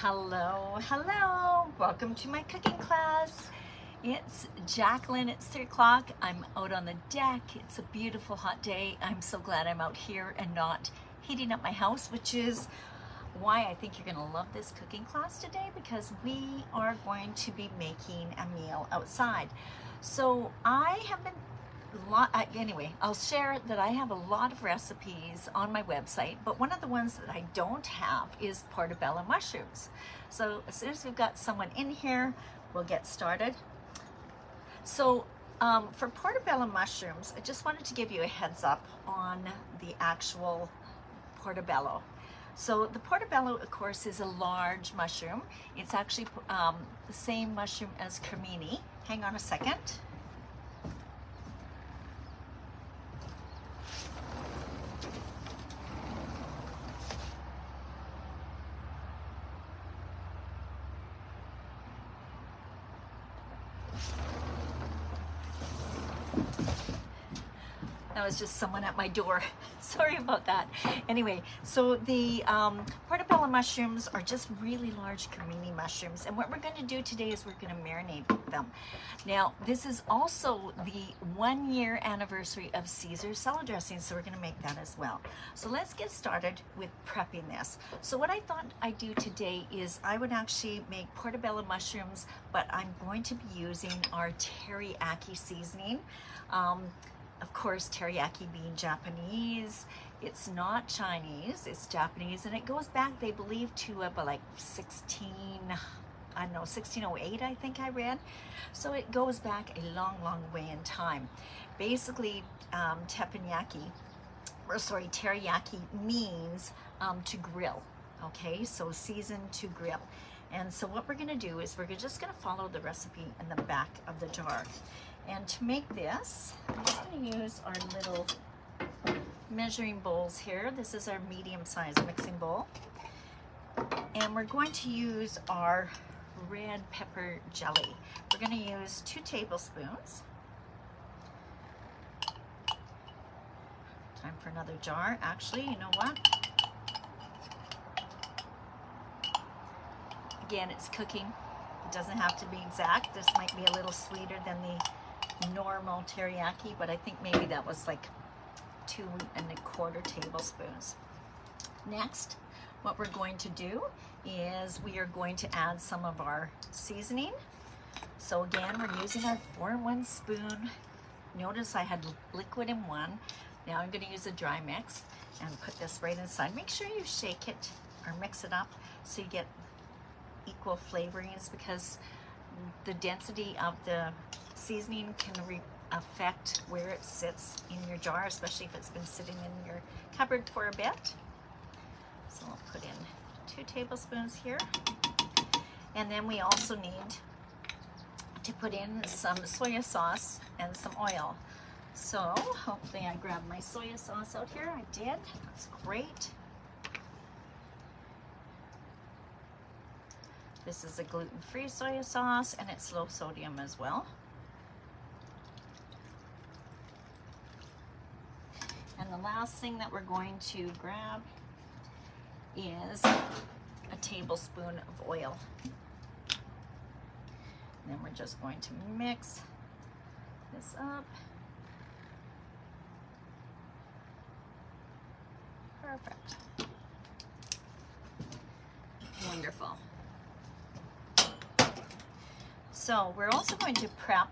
Hello, hello. Welcome to my cooking class. It's Jacqueline. It's 3 o'clock. I'm out on the deck. It's a beautiful hot day. I'm so glad I'm out here and not heating up my house, which is why I think you're going to love this cooking class today, because we are going to be making a meal outside. So I have been anyway, I'll share that I have a lot of recipes on my website, but one of the ones that I don't have is portobello mushrooms. So as soon as we've got someone in here, we'll get started. So for portobello mushrooms, I just wanted to give you a heads up on the actual portobello. So the portobello, of course, is a large mushroom. It's actually the same mushroom as cremini. Hang on a second. That was just someone at my door. Sorry about that. Anyway, so the portobello mushrooms are just really large cremini mushrooms. And what we're going to do today is we're going to marinate them. Now, this is also the 1-year anniversary of Caesar salad dressing, so we're going to make that as well. So let's get started with prepping this. So what I thought I'd do today is I would actually make portobello mushrooms, but I'm going to be using our teriyaki seasoning. Of course, teriyaki being Japanese, it's not Chinese, it's Japanese, and it goes back, they believe, to about like 1608, I think I read. So it goes back a long, long way in time. Basically, teriyaki means to grill, okay? So season to grill. And so what we're gonna do is we're just gonna follow the recipe in the back of the jar. And to make this, I'm just going to use our little measuring bowls here. This is our medium-sized mixing bowl. And we're going to use our red pepper jelly. We're going to use 2 tablespoons. Time for another jar. Actually, you know what? Again, it's cooking. It doesn't have to be exact. This might be a little sweeter than the normal teriyaki, but I think maybe that was like 2¼ tablespoons. Next, what we're going to do is we are going to add some of our seasoning. So again, we're using our 4-in-1 spoon. Notice I had liquid in one. Now I'm going to use a dry mix and put this right inside. Make sure you shake it or mix it up so you get equal flavorings, because the density of the seasoning can affect where it sits in your jar, especially if it's been sitting in your cupboard for a bit. So I'll put in 2 tablespoons here. And then we also need to put in some soy sauce and some oil. So hopefully I grabbed my soy sauce out here. I did. That's great. This is a gluten-free soy sauce, and it's low sodium as well. And the last thing that we're going to grab is a tablespoon of oil. And then we're just going to mix this up. Perfect. Wonderful. So we're also going to prep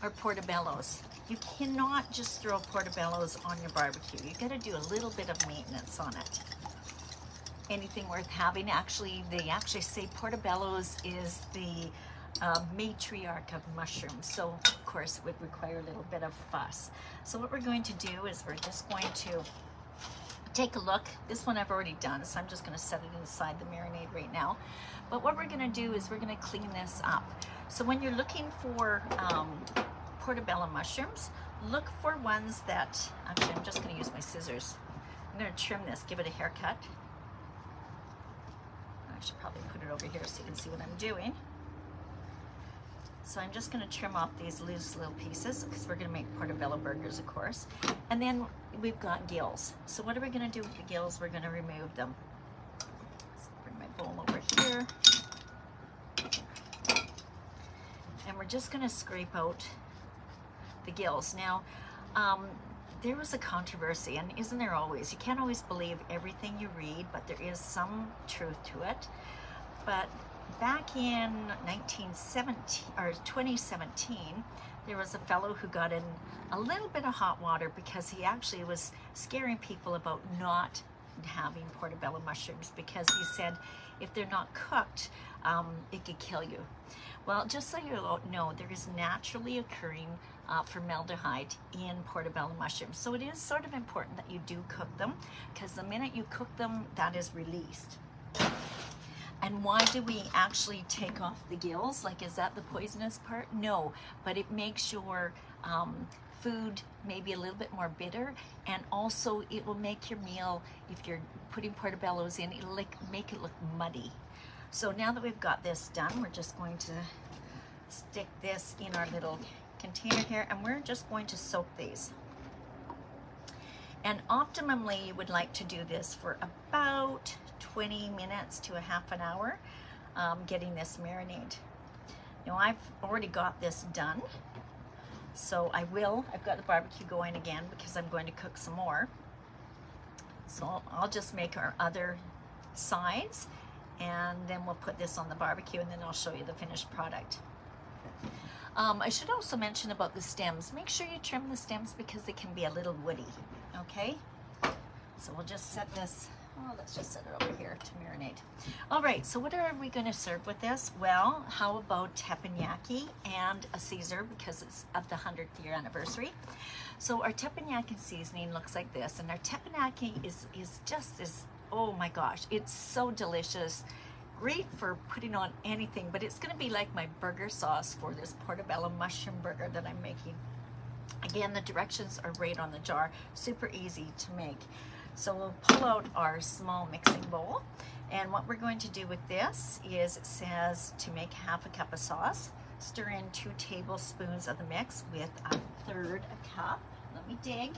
our portobellos. You cannot just throw portobellos on your barbecue. You got to do a little bit of maintenance on it. Anything worth having, actually, they actually say portobellos is the matriarch of mushrooms. So of course it would require a little bit of fuss. So what we're going to do is we're just going to take a look. This one I've already done, so I'm just going to set it inside the marinade right now. But what we're going to do is we're going to clean this up. So when you're looking for portobello mushrooms, look for ones that, actually I'm just going to use my scissors. I'm going to trim this, give it a haircut. I should probably put it over here so you can see what I'm doing. So I'm just going to trim off these loose little pieces because we're going to make portobello burgers, of course. And then we've got gills. So what are we going to do with the gills? We're going to remove them. Let's bring Bring my bowl over here. And we're just going to scrape out the gills. Now, there was a controversy, and isn't there always? You can't always believe everything you read, but there is some truth to it. But back in 2017, there was a fellow who got in a little bit of hot water because he actually was scaring people about not having portobello mushrooms, because he said if they're not cooked, it could kill you. Well, just so you know, there is naturally occurring formaldehyde in portobello mushrooms. So it is sort of important that you do cook them, because the minute you cook them, that is released. And why do we actually take off the gills? Like, is that the poisonous part? No, but it makes your food maybe a little bit more bitter, and also it will make your meal, if you're putting portobellos in, it'll make it look muddy. So now that we've got this done, we're just going to stick this in our little container here, and we're just going to soak these. And optimally, you would like to do this for about 20 minutes to a half an hour, getting this marinade. Now, I've already got this done, so I've got the barbecue going again because I'm going to cook some more. So I'll just make our other sides, and then we'll put this on the barbecue, and then I'll show you the finished product. I should also mention about the stems. Make sure you trim the stems because they can be a little woody, okay? So we'll just set this, let's just set it over here to marinate. All right, so what are we gonna serve with this? Well, how about teppanyaki and a Caesar, because it's of the 100th year anniversary. So our teppanyaki seasoning looks like this, and our teppanyaki is just as, oh my gosh, it's so delicious. Great for putting on anything, but it's going to be like my burger sauce for this portobello mushroom burger that I'm making. Again, the directions are right on the jar, super easy to make. So we'll pull out our small mixing bowl, and what we're going to do with this is, it says to make half a cup of sauce, stir in 2 tablespoons of the mix with 1/3 a cup. Let me dig.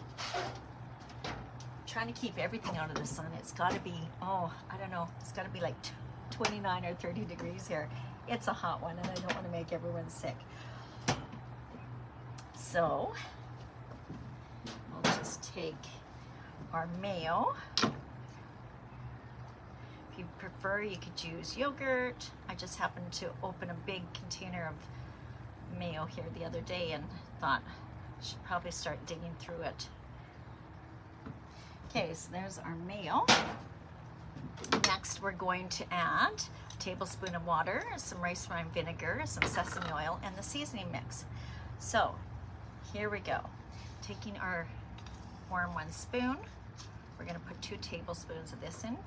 Trying to keep everything out of the sun. It's got to be, I don't know, it's got to be like 29 or 30 degrees here. It's a hot one, and I don't want to make everyone sick. So we'll just take our mayo. If you prefer, you could use yogurt. I just happened to open a big container of mayo here the other day and thought I should probably start digging through it. Okay, so there's our mayo. Next, we're going to add a tablespoon of water, some rice wine vinegar, some sesame oil, and the seasoning mix. So here we go. Taking our warm 1 spoon, we're going to put 2 tablespoons of this in.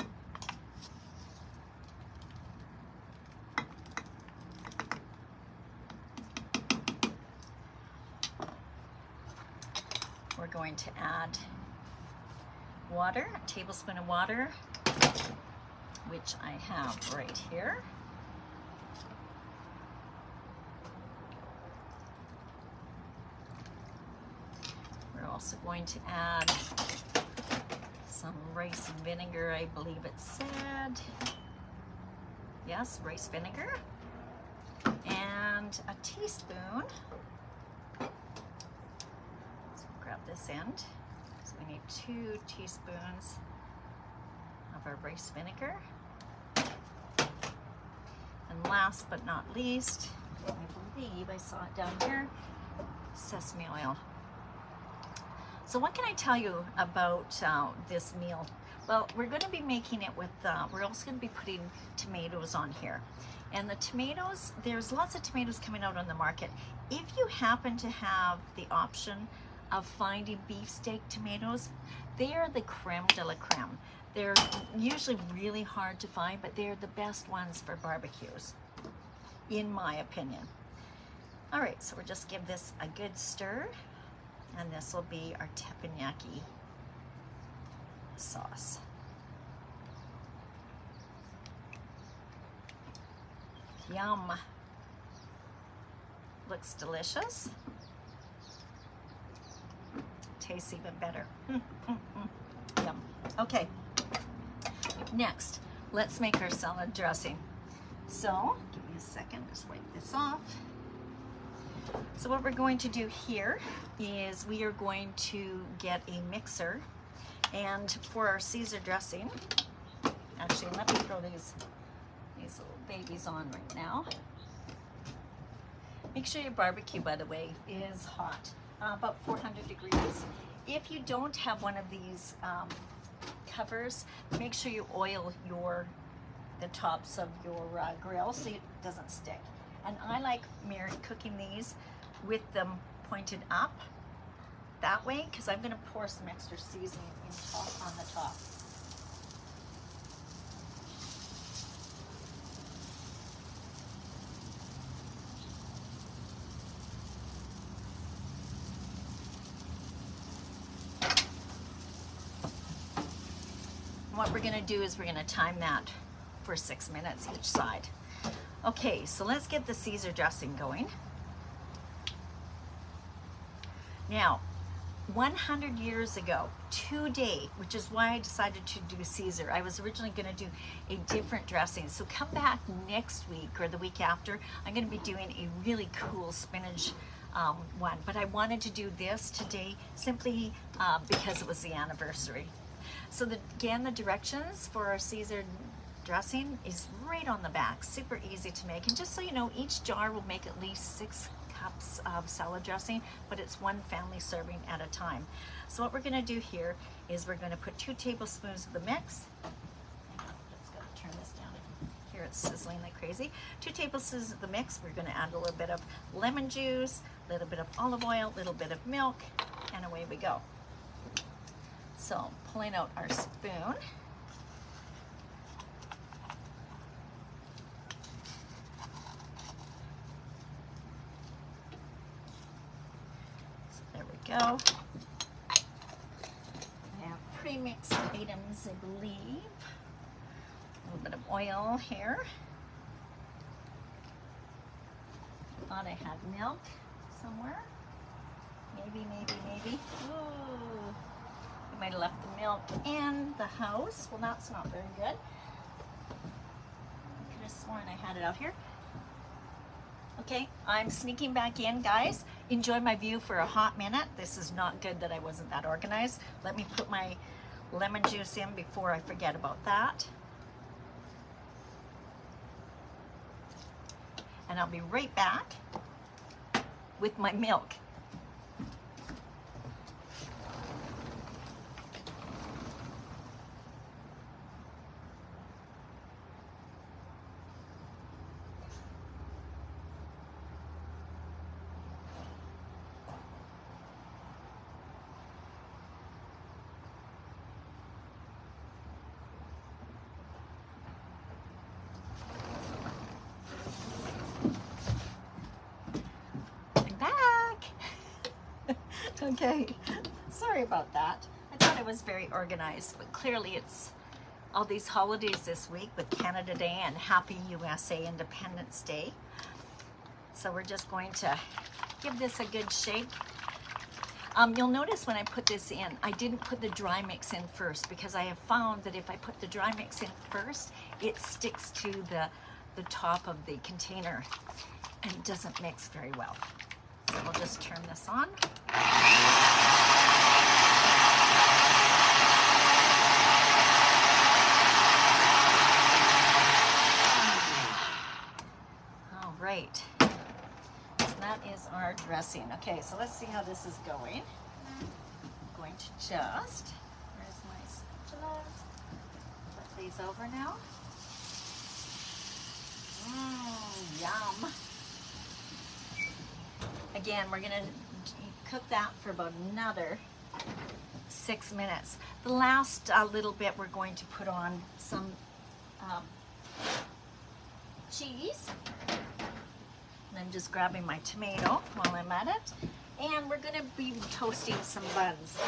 We're going to add water, a tablespoon of water, which I have right here. We're also going to add some rice vinegar, I believe it said. Yes, rice vinegar. And a teaspoon. So grab this end. So we need 2 teaspoons of our rice vinegar. And last but not least, I believe I saw it down here, sesame oil. So what can I tell you about this meal? Well, we're going to be making it with, we're also going to be putting tomatoes on here. And the tomatoes, there's lots of tomatoes coming out on the market. If you happen to have the option of finding beefsteak tomatoes, they are the creme de la creme. They're usually really hard to find, but they're the best ones for barbecues, in my opinion. All right, so we'll just give this a good stir, and this will be our teppanyaki sauce. Yum. Looks delicious. Tastes even better. Yum. Okay. Next, let's make our salad dressing. So, give me a second, just wipe this off. So what we're going to do here is we are going to get a mixer, and for our Caesar dressing, actually let me throw these little babies on right now. Make sure your barbecue, by the way, is hot, about 400 degrees. If you don't have one of these covers, make sure you oil the tops of your grill so it doesn't stick. And I like cooking these with them pointed up that way, because I'm going to pour some extra seasoning on the top. What we're going to do is we're going to time that for 6 minutes each side. Okay, so let's get the Caesar dressing going. Now, 100 years ago, today, which is why I decided to do Caesar. I was originally going to do a different dressing. So come back next week or the week after. I'm going to be doing a really cool spinach one. But I wanted to do this today simply because it was the anniversary. So again, the directions for our Caesar dressing is right on the back. Super easy to make. And just so you know, each jar will make at least 6 cups of salad dressing, but it's one family serving at a time. So what we're going to do here is we're going to put 2 tablespoons of the mix. Just got to turn this down. Here it's sizzling like crazy. 2 tablespoons of the mix. We're going to add a little bit of lemon juice, a little bit of olive oil, a little bit of milk, and away we go. So pulling out our spoon. So there we go. I have pre-mixed items, I believe. A little bit of oil here. Thought I had milk somewhere. Maybe. Ooh. I might have left the milk in the house. Well, that's not very good. I could have sworn I had it out here. Okay, I'm sneaking back in, guys. Enjoy my view for a hot minute. This is not good that I wasn't that organized. Let me put my lemon juice in before I forget about that. And I'll be right back with my milk. Okay, sorry about that. I thought I was very organized, but clearly it's all these holidays this week with Canada Day and Happy USA Independence Day. So we're just going to give this a good shake. You'll notice when I put this in, I didn't put the dry mix in first because I have found that if I put the dry mix in first, it sticks to the top of the container and it doesn't mix very well. So we'll just turn this on. All right, so that is our dressing. Okay, so let's see how this is going. I'm going to just, where's my spatulas? Flip these over now. Yum. Again, we're gonna cook that for about another 6 minutes. The last little bit, we're going to put on some cheese. And I'm just grabbing my tomato while I'm at it. And we're gonna be toasting some buns.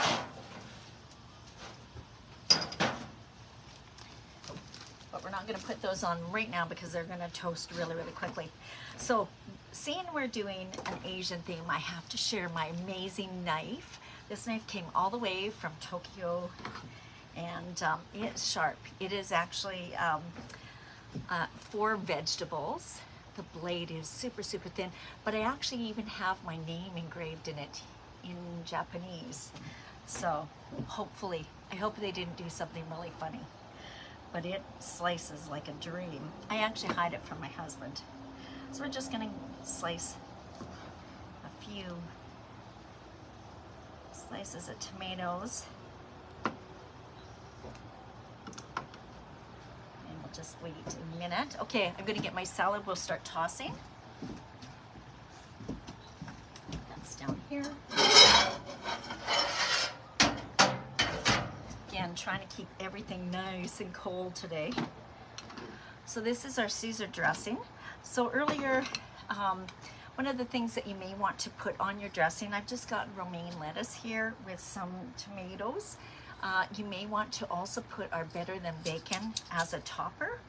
But we're not gonna put those on right now because they're gonna toast really, really quickly. So, seeing we're doing an Asian theme, I have to share my amazing knife. This knife came all the way from Tokyo, and it's sharp. It is actually 4 vegetables. The blade is super, super thin, but I actually even have my name engraved in it in Japanese. So hopefully, I hope they didn't do something really funny, but it slices like a dream. I actually hide it from my husband. So we're just gonna slice a few slices of tomatoes. And we'll just wait a minute. Okay, I'm gonna get my salad. We'll start tossing. That's down here. Again, trying to keep everything nice and cold today. So this is our Caesar dressing. So earlier, one of the things that you may want to put on your dressing, I've just got romaine lettuce here with some tomatoes. You may want to also put our Better Than Bacon as a topper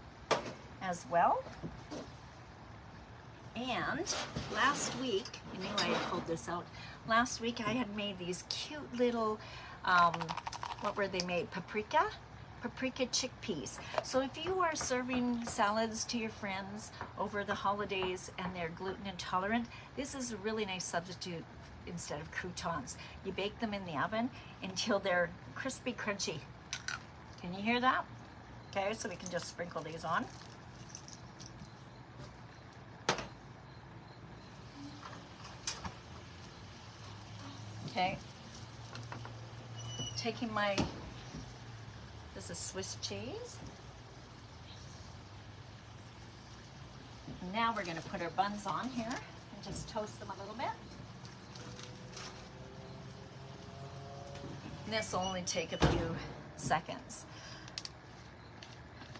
as well. And last week, you knew I had pulled this out. Last week I had made these cute little, what were they made? Paprika chickpeas. So if you are serving salads to your friends over the holidays and they're gluten intolerant, this is a really nice substitute instead of croutons. You bake them in the oven until they're crispy, crunchy. Can you hear that? Okay, so we can just sprinkle these on. Okay, taking my, this is Swiss cheese. Now we're going to put our buns on here and just toast them a little bit. And this will only take a few seconds.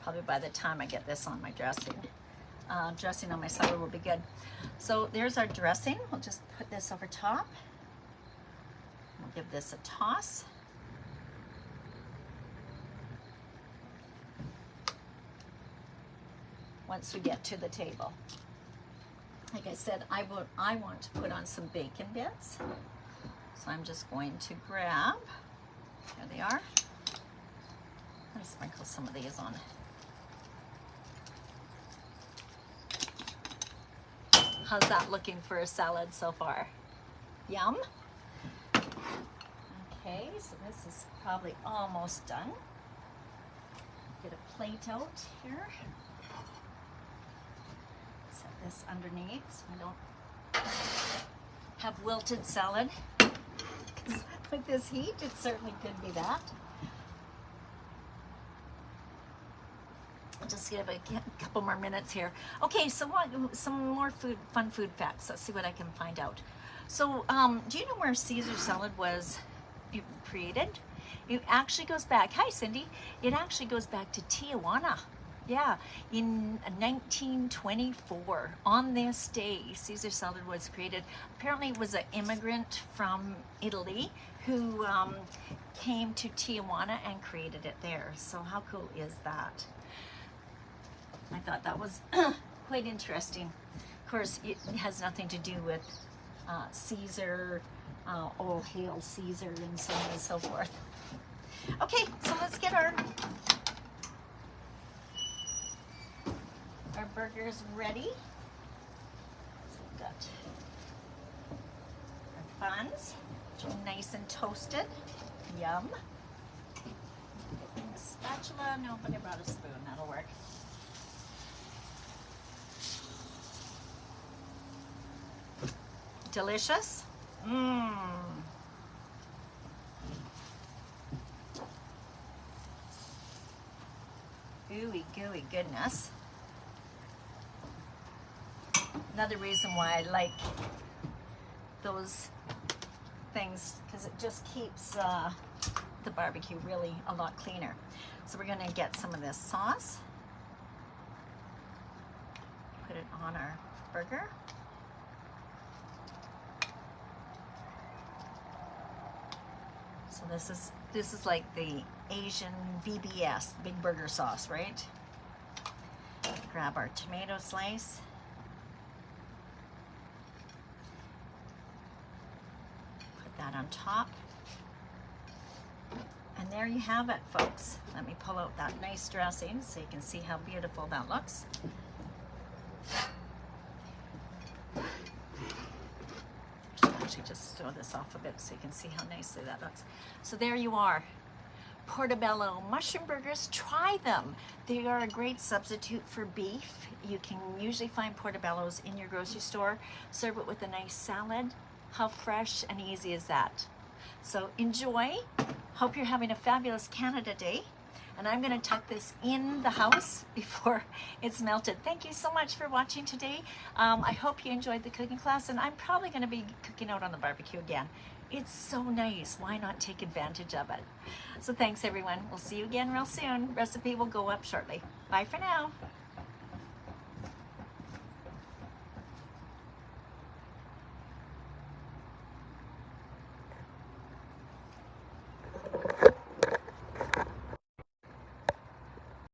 Probably by the time I get this on my dressing. Dressing on my salad will be good. So there's our dressing. We'll just put this over top. We'll give this a toss. Once we get to the table. Like I said, I want to put on some bacon bits. So I'm just going to grab, there they are. Let me sprinkle some of these on. How's that looking for a salad so far? Yum. Okay, so this is probably almost done. Get a plate out here. Set this underneath so I don't have wilted salad. With this heat, it certainly could be that. I'll just give it a couple more minutes here. Okay, so some more fun food facts. Let's see what I can find out. So, do you know where Caesar salad was created? It actually goes back, hi Cindy, it actually goes back to Tijuana. Yeah, in 1924, on this day, Caesar salad was created. Apparently it was an immigrant from Italy who came to Tijuana and created it there. So how cool is that? I thought that was quite interesting. Of course, it has nothing to do with Caesar, all hail Caesar, and so on and so forth. Okay, so let's get our burgers ready. So we've got our buns, which are nice and toasted. Yum. Getting a spatula. No, but I brought a spoon. That'll work. Delicious. Mmm. Ooey gooey goodness. Another reason why I like those things, because it just keeps the barbecue really a lot cleaner. So we're going to get some of this sauce, put it on our burger. So this is like the Asian BBS, Big Burger Sauce, right? Grab our tomato slice. Put that on top. And there you have it, folks. Let me pull out that nice dressing so you can see how beautiful that looks. Actually just throw this off a bit so you can see how nicely that looks. So there you are. Portobello mushroom burgers. Try them. They are a great substitute for beef. You can usually find portobellos in your grocery store. Serve it with a nice salad. How fresh and easy is that? So enjoy. Hope you're having a fabulous Canada Day. And I'm going to tuck this in the house before it's melted. Thank you so much for watching today. I hope you enjoyed the cooking class, and I'm probably going to be cooking out on the barbecue again. It's so nice. Why not take advantage of it? So thanks, everyone. We'll see you again real soon. Recipe will go up shortly. Bye for now.